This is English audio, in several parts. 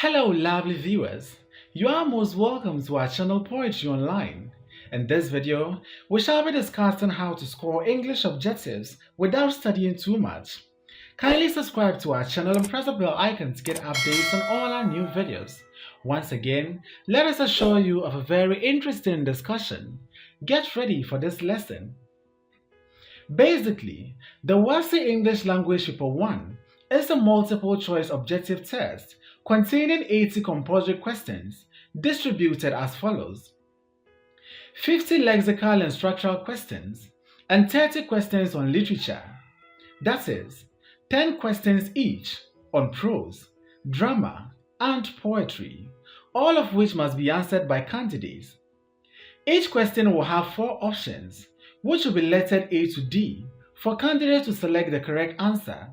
Hello, lovely viewers. You are most welcome to our channel Poetry Online. In this video, we shall be discussing how to score English objectives without studying too much. Kindly subscribe to our channel and press the bell icon to get updates on all our new videos. Once again, let us assure you of a very interesting discussion. Get ready for this lesson. Basically, the Wassce English Language Paper 1 is a multiple choice objective test containing 80 compulsory questions distributed as follows: 50 lexical and structural questions and 30 questions on literature. That is, 10 questions each on prose, drama, and poetry, all of which must be answered by candidates. Each question will have 4 options, which will be lettered A to D for candidates to select the correct answer.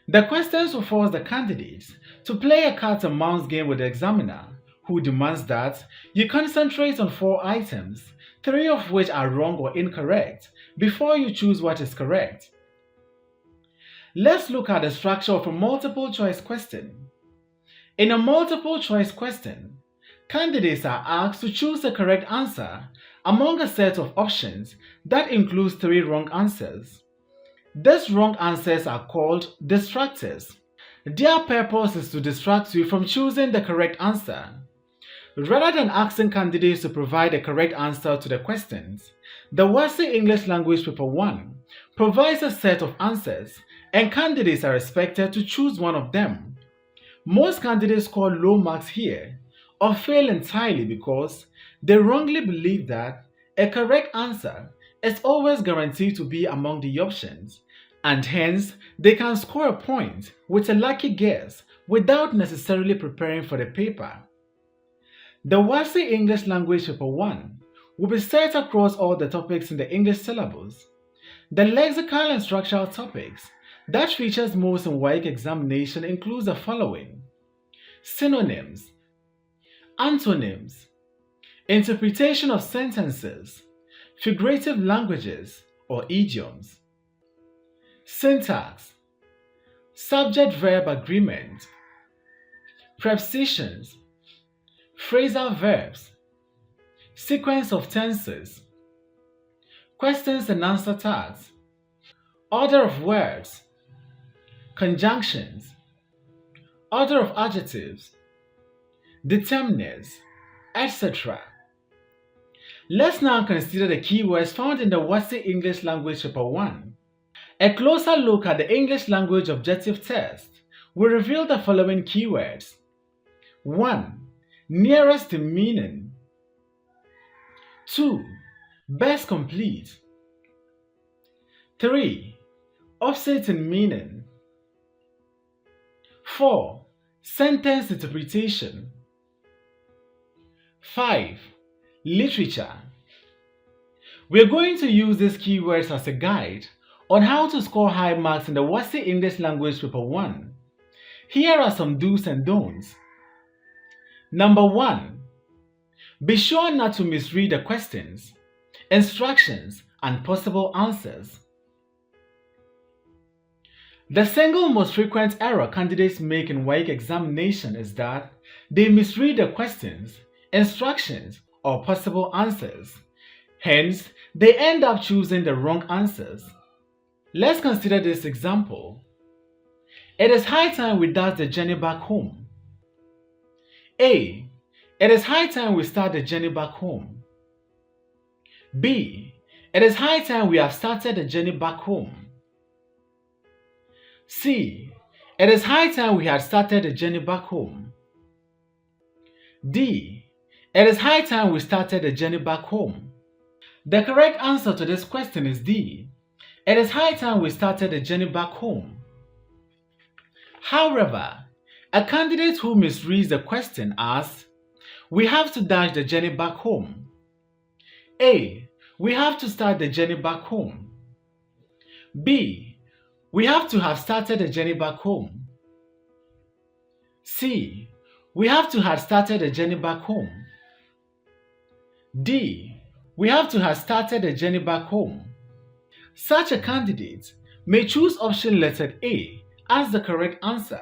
The questions will force the candidates to play a cat and mouse game with the examiner, who demands that you concentrate on 4 items, 3 of which are wrong or incorrect, before you choose what is correct. Let's look at the structure of a multiple choice question. In a multiple choice question, candidates are asked to choose the correct answer among a set of options that includes 3 wrong answers. These wrong answers are called distractors. Their purpose is to distract you from choosing the correct answer. Rather than asking candidates to provide the correct answer to the questions, the Wassce English Language Paper 1 provides a set of answers and candidates are expected to choose one of them. Most candidates score low marks here or fail entirely because they wrongly believe that a correct answer is always guaranteed to be among the options, and hence they can score a point with a lucky guess without necessarily preparing for the paper. The Wassce English Language Paper 1 will be set across all the topics in the English syllabus. The lexical and structural topics that features most in WAEC examination includes the following: synonyms, antonyms, interpretation of sentences, figurative languages or idioms, syntax, subject-verb agreement, prepositions, phrasal verbs, sequence of tenses, questions and answer tags, order of words, conjunctions, order of adjectives, determiners, etc. Let's now consider the keywords found in the Wassce English Language Paper 1. A closer look at the English language objective test will reveal the following keywords: 1. Nearest in meaning. 2. Best complete. 3. Opposite in meaning. 4. Sentence interpretation. 5. Literature. We are going to use these keywords as a guide on how to score high marks in the Wassce English Language Paper 1. Here are some do's and don'ts. Number 1. Be sure not to misread the questions, instructions, and possible answers. The single most frequent error candidates make in WAEC examination is that they misread the questions, instructions, or possible answers. Hence, they end up choosing the wrong answers. Let's consider this example. It is high time we start the journey back home. A. It is high time we start the journey back home. B. It is high time we have started the journey back home. C. It is high time we had started the journey back home. D. It is high time we started the journey back home. The correct answer to this question is D. It is high time we started the journey back home. However, a candidate who misreads the question asks, we have to dash the journey back home. A. We have to start the journey back home. B. We have to have started the journey back home. C. We have to have started the journey back home. D. We have to have started the journey back home. Such a candidate may choose option lettered A as the correct answer,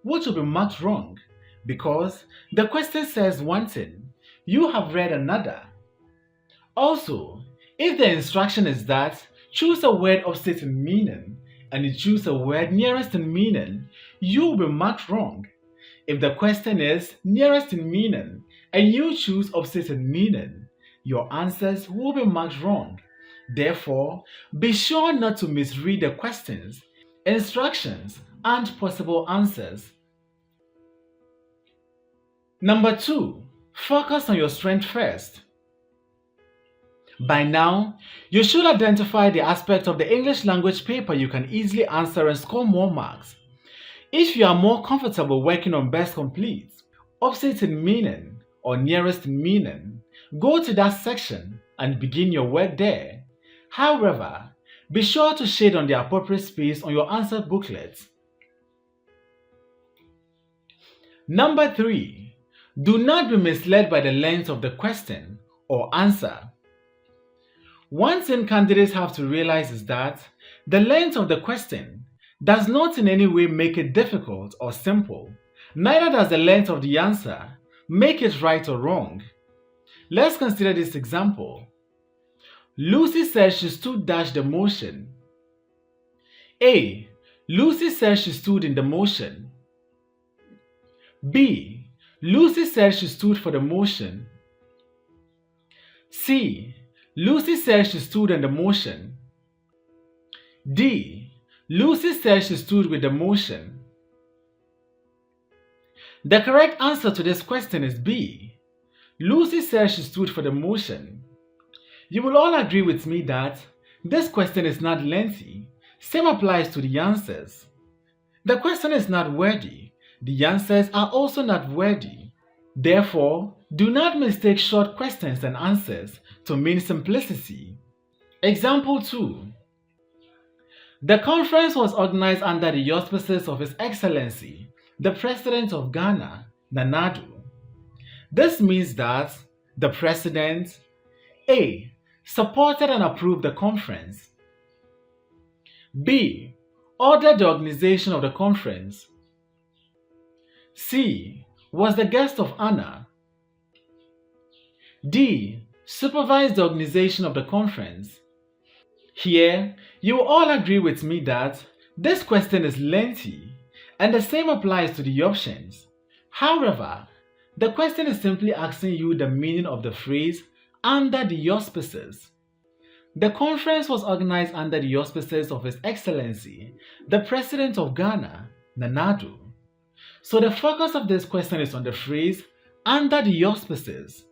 which will be marked wrong, because the question says one thing, you have read another. Also, if the instruction is that choose a word opposite in meaning and you choose a word nearest in meaning, you will be marked wrong. If the question is nearest in meaning and you choose opposite in meaning, your answers will be marked wrong. Therefore, be sure not to misread the questions, instructions, and possible answers. Number 2, focus on your strength first. By now, you should identify the aspect of the English language paper you can easily answer and score more marks. If you are more comfortable working on best complete, opposite in meaning, or nearest in meaning, go to that section and begin your work there. However, be sure to shade on the appropriate space on your answer booklet. Number 3, do not be misled by the length of the question or answer. One thing candidates have to realize is that the length of the question does not in any way make it difficult or simple. Neither does the length of the answer make it right or wrong. Let's consider this example. Lucy said she stood dash the motion. A. Lucy said she stood in the motion. B. Lucy said she stood for the motion. C. Lucy said she stood in the motion. D. Lucy said she stood with the motion. The correct answer to this question is B. Lucy said she stood for the motion. You will all agree with me that this question is not lengthy. Same applies to the answers. The question is not wordy. The answers are also not wordy. Therefore, do not mistake short questions and answers to mean simplicity. Example 2. The conference was organized under the auspices of His Excellency, the President of Ghana, Nana Addo. This means that the President A. supported and approved the conference. B. Ordered the organization of the conference. C. Was the guest of honor. D. Supervised the organization of the conference. Here, you will all agree with me that this question is lengthy, and the same applies to the options. However, the question is simply asking you the meaning of the phrase under the auspices. The conference was organized under the auspices of His Excellency, the President of Ghana, Nana Addo. So the focus of this question is on the phrase under the auspices.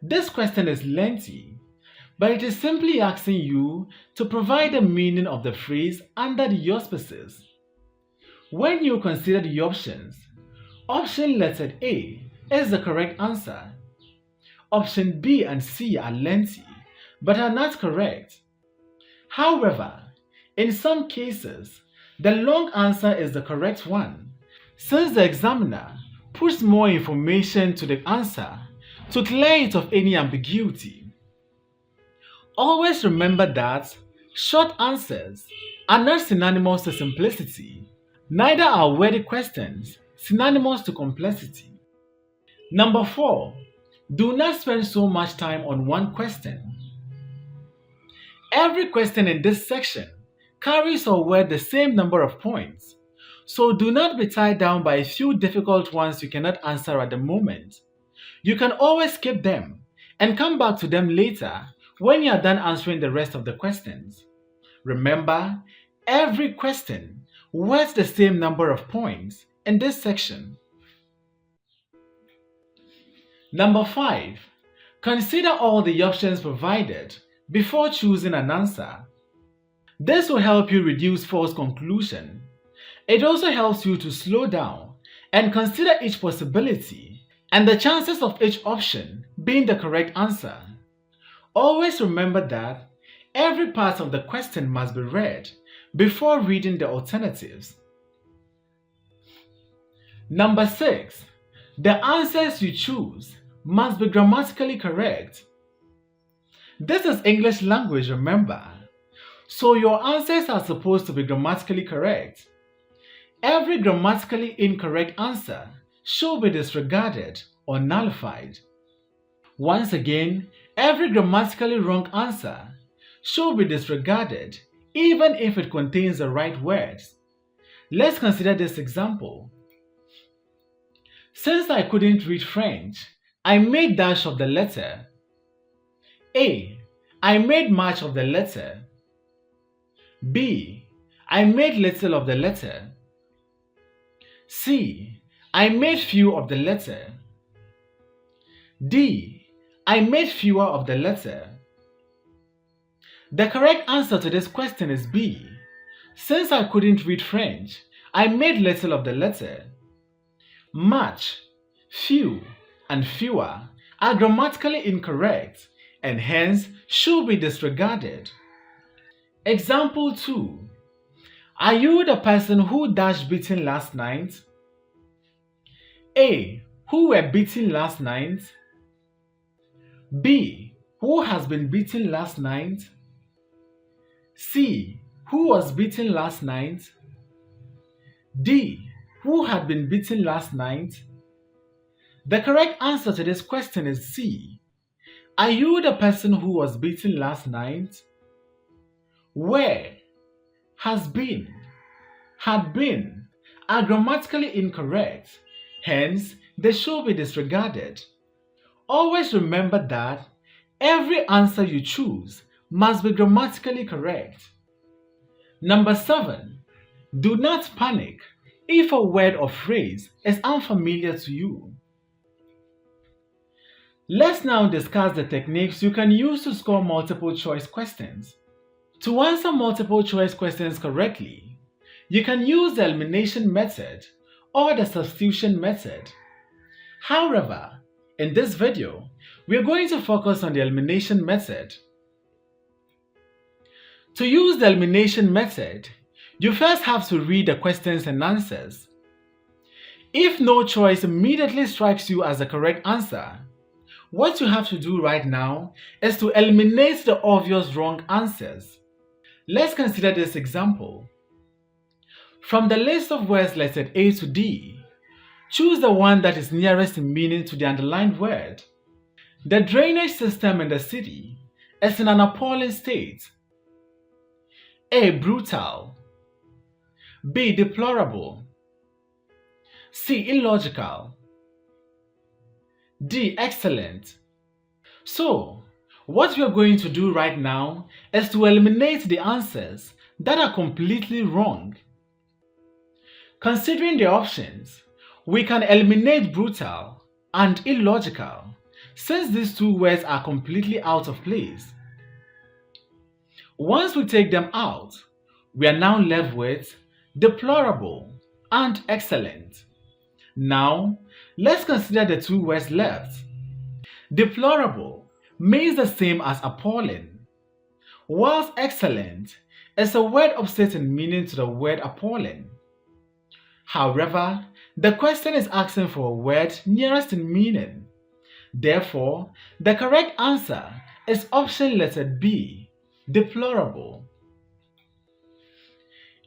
This question is lengthy, but it is simply asking you to provide the meaning of the phrase under the auspices. When you consider the options, option lettered A is the correct answer. Option B and C are lengthy, but are not correct. However, in some cases, the long answer is the correct one, since the examiner puts more information to the answer to clear it of any ambiguity. Always remember that short answers are not synonymous to simplicity. Neither are wordy questions synonymous to complexity. Number 4, do not spend so much time on one question. Every question in this section carries or worth the same number of points, so do not be tied down by a few difficult ones you cannot answer at the moment. You can always skip them and come back to them later when you are done answering the rest of the questions. Remember, every question worth the same number of points in this section. Number 5, consider all the options provided before choosing an answer. This will help you reduce false conclusion. It also helps you to slow down and consider each possibility and the chances of each option being the correct answer. Always remember that every part of the question must be read before reading the alternatives. Number 6, the answers you choose must be grammatically correct. This is English language, remember, so your answers are supposed to be grammatically correct. Every grammatically incorrect answer should be disregarded or nullified. Once again, every grammatically wrong answer should be disregarded even if it contains the right words. Let's consider this example. Since I couldn't read French, I made dash of the letter. A. I made much of the letter. B. I made little of the letter. C. I made few of the letter. D. I made fewer of the letter. The correct answer to this question is B. Since I couldn't read French, I made little of the letter. Much, few, and fewer are grammatically incorrect and hence should be disregarded. Example 2. Are you the person who dash beaten last night? A. Who were beaten last night? B. Who has been beaten last night? C. Who was beaten last night? D. Who had been beaten last night? The correct answer to this question is C. Are you the person who was beaten last night? Where, has been, had been are grammatically incorrect, hence they should be disregarded. Always remember that every answer you choose must be grammatically correct. Number 7. Do not panic if a word or phrase is unfamiliar to you. Let's now discuss the techniques you can use to score multiple choice questions. To answer multiple choice questions correctly, you can use the elimination method or the substitution method. However, in this video, we are going to focus on the elimination method. To use the elimination method, you first have to read the questions and answers. If no choice immediately strikes you as the correct answer, what you have to do right now is to eliminate the obvious wrong answers. Let's consider this example. From the list of words lettered A to D, choose the one that is nearest in meaning to the underlined word. The drainage system in the city is in an appalling state. A. Brutal. B. Deplorable. C. Illogical. D. Excellent. So, what we are going to do right now is to eliminate the answers that are completely wrong. Considering the options, we can eliminate brutal and illogical since these two words are completely out of place. Once we take them out, we are now left with deplorable and excellent. Now, let's consider the two words left. Deplorable means the same as appalling, whilst excellent is a word opposite in meaning to the word appalling. However, the question is asking for a word nearest in meaning. Therefore, the correct answer is option letter B, deplorable.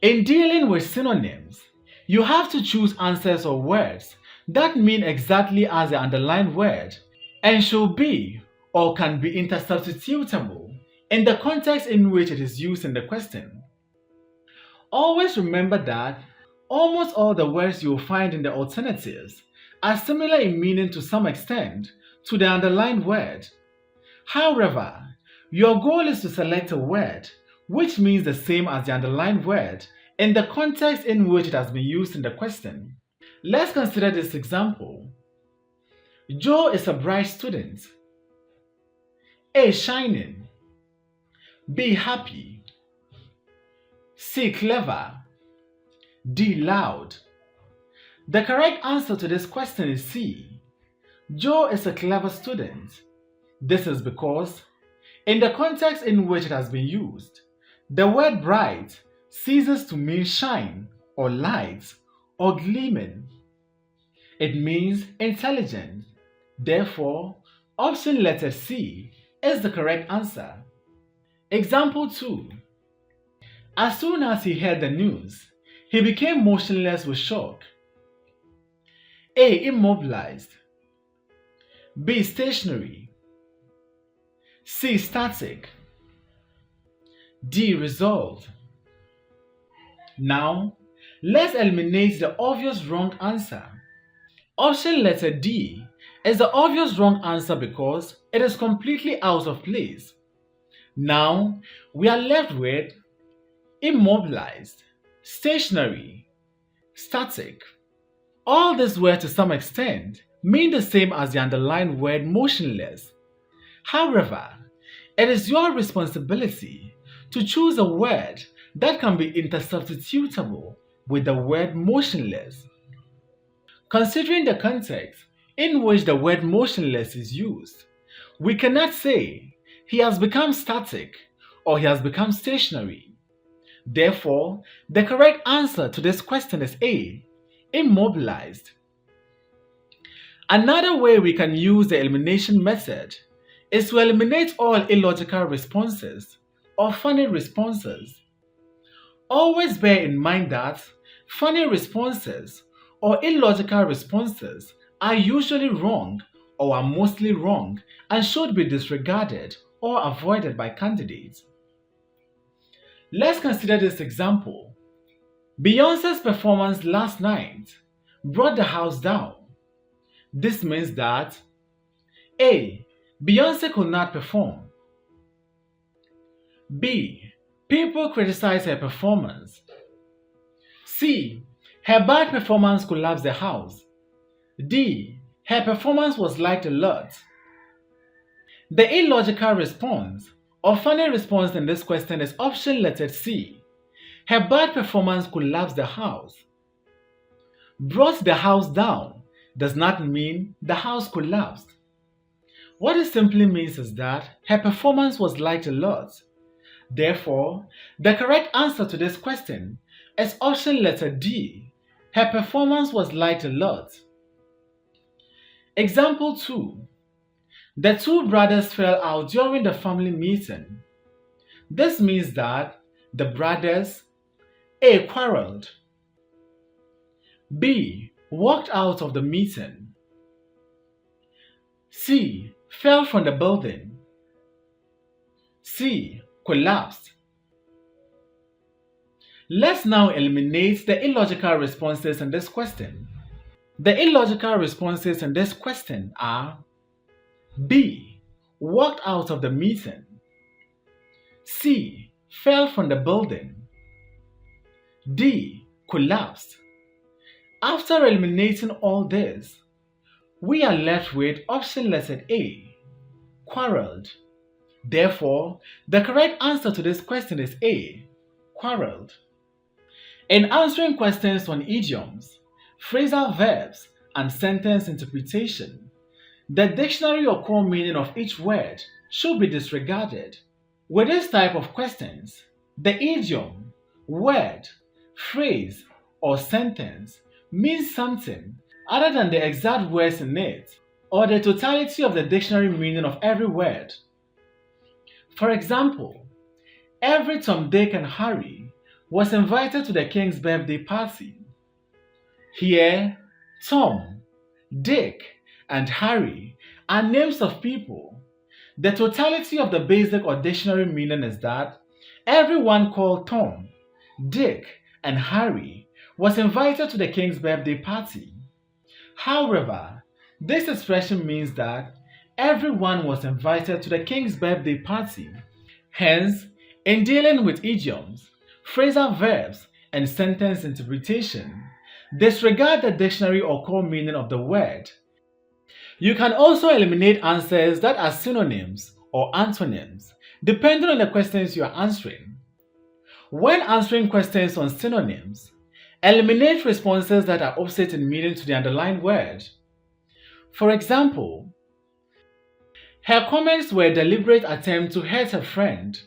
In dealing with synonyms, you have to choose answers or words that mean exactly as the underlined word and should be or can be intersubstitutable in the context in which it is used in the question. Always remember that almost all the words you will find in the alternatives are similar in meaning to some extent to the underlined word. However, your goal is to select a word which means the same as the underlined word in the context in which it has been used in the question. Let's consider this example. Joe is a bright student. A. Shining. B. Happy. C. Clever. D. Loud. The correct answer to this question is C. Joe is a clever student. This is because, in the context in which it has been used, the word bright ceases to mean shine or light or gleaming. It means intelligent. Therefore, option letter C is the correct answer. Example 2. As soon as he heard the news, he became motionless with shock. A. Immobilized. B. Stationary. C. Static. D. Resolved. Now, let's eliminate the obvious wrong answer. Option letter D is the obvious wrong answer because it is completely out of place. Now, we are left with immobilized, stationary, static. All these words to some extent mean the same as the underlined word motionless. However, it is your responsibility to choose a word that can be intersubstitutable with the word motionless. Considering the context in which the word motionless is used, we cannot say he has become static or he has become stationary. Therefore, the correct answer to this question is A. Immobilized. Another way we can use the elimination method is to eliminate all illogical responses or funny responses. Always bear in mind that funny responses or illogical responses are usually wrong or are mostly wrong and should be disregarded or avoided by candidates. Let's consider this example. Beyonce's performance last night brought the house down. This means that A. Beyonce could not perform. B. People criticize her performance. C. Her bad performance collapsed the house. D. Her performance was liked a lot. The illogical response or funny response in this question is option letter C. Her bad performance collapsed the house. Brought the house down does not mean the house collapsed. What it simply means is that her performance was liked a lot. Therefore, the correct answer to this question is option letter D. Her performance was liked a lot. Example 2. The two brothers fell out during the family meeting. This means that the brothers A. Quarreled. B. Walked out of the meeting. C. Fell from the building. C. Collapsed. Let's now eliminate the illogical responses in this question. The illogical responses in this question are B. Walked out of the meeting. C. Fell from the building. D. Collapsed. After eliminating all this, we are left with option letter A. Quarreled. Therefore, the correct answer to this question is A. Quarreled. In answering questions on idioms, phrasal verbs, and sentence interpretation, the dictionary or core meaning of each word should be disregarded. With this type of questions, the idiom, word, phrase, or sentence means something other than the exact words in it or the totality of the dictionary meaning of every word. For example, every Tom, Dick, and Harry was invited to the king's birthday party. Here, Tom, Dick, and Harry are names of people. The totality of the basic or dictionary meaning is that everyone called Tom, Dick, and Harry was invited to the king's birthday party. However, this expression means that everyone was invited to the king's birthday party. Hence, in dealing with idioms, phrasal verbs, and sentence interpretation, disregard the dictionary or core meaning of the word. You can also eliminate answers that are synonyms or antonyms, depending on the questions you are answering. When answering questions on synonyms, eliminate responses that are opposite in meaning to the underlined word. For example, her comments were a deliberate attempt to hurt her friend.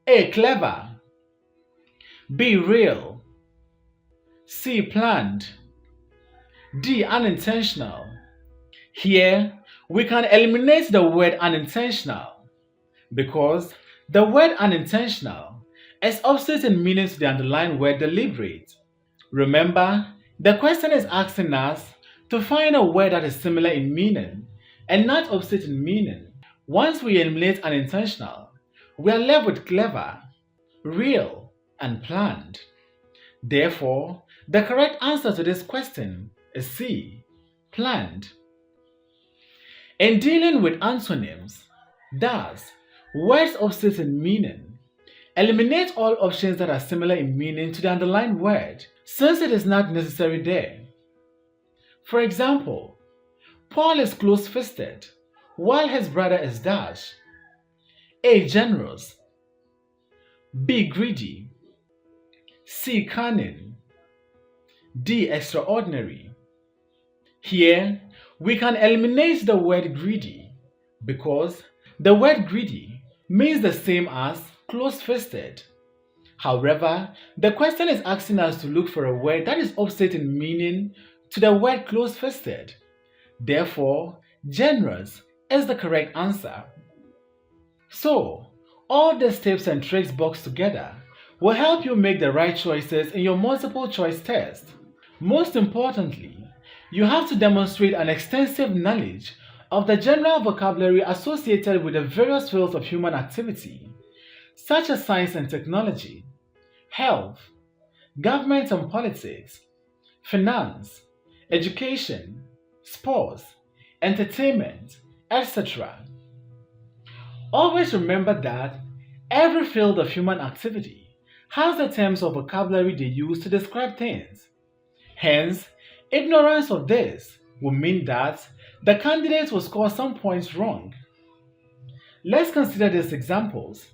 A. Clever. B. Real. C. Planned. D. Unintentional. Here, we can eliminate the word unintentional because the word unintentional is opposite in meaning to the underlying word deliberate. Remember, the question is asking us to find a word that is similar in meaning and not opposite in meaning. Once we eliminate unintentional, we are left with clever, real, and planned. Therefore, the correct answer to this question is C, planned. In dealing with antonyms, thus, words opposite in meaning, eliminate all options that are similar in meaning to the underlined word, since it is not necessary there. For example, Paul is close-fisted, while his brother is dash. A. Generous. B. Greedy. C. Cunning. D. Extraordinary. Here, we can eliminate the word greedy because the word greedy means the same as close-fisted. However, the question is asking us to look for a word that is opposite in meaning to the word close-fisted. Therefore, generous is the correct answer. So, all these tips and tricks boxed together will help you make the right choices in your multiple choice test. Most importantly, you have to demonstrate an extensive knowledge of the general vocabulary associated with the various fields of human activity, such as science and technology, health, government and politics, finance, education, sports, entertainment, etc. Always remember that every field of human activity has the terms of vocabulary they use to describe things. Hence, ignorance of this will mean that the candidate will score some points wrong. Let's consider these examples.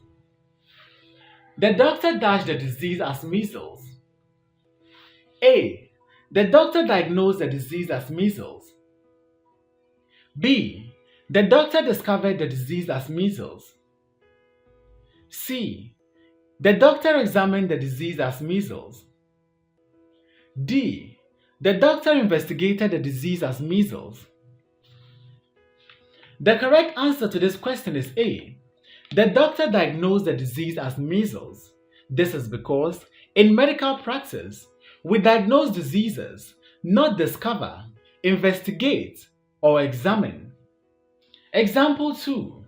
The doctor dashed the disease as measles. A. The doctor diagnosed the disease as measles. B. The doctor discovered the disease as measles. C. The doctor examined the disease as measles. D. The doctor investigated the disease as measles. The correct answer to this question is A. The doctor diagnosed the disease as measles. This is because in medical practice, we diagnose diseases, not discover, investigate, or examine. Example 2.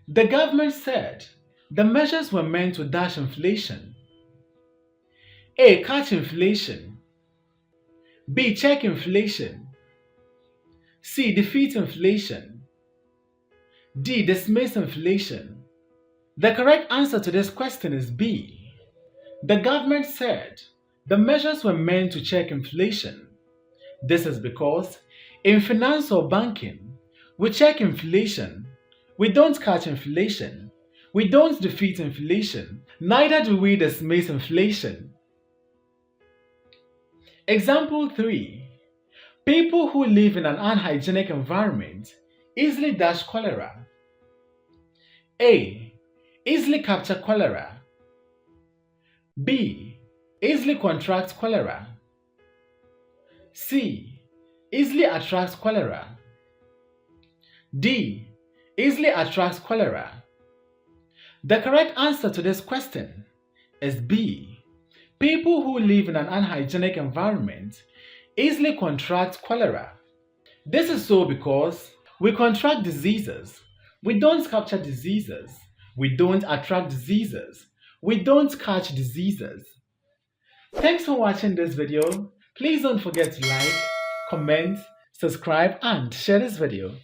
The government said the measures were meant to dash inflation. A. Catch inflation. B. Check inflation. C. Defeat inflation. D. Dismiss inflation. The correct answer to this question is B. The government said the measures were meant to check inflation. This is because in finance or banking, we check inflation. We don't catch inflation. We don't defeat inflation. Neither do we dismiss inflation. Example 3. People who live in an unhygienic environment easily dash cholera. A. Easily capture cholera. B. Easily contract cholera. C. Easily attracts cholera. D. Easily attracts cholera. The correct answer to this question is B. People who live in an unhygienic environment easily contract cholera. This is so because we contract diseases. We don't capture diseases. We don't attract diseases. We don't catch diseases. Thanks for watching this video. Please don't forget to like, comment, subscribe, and share this video.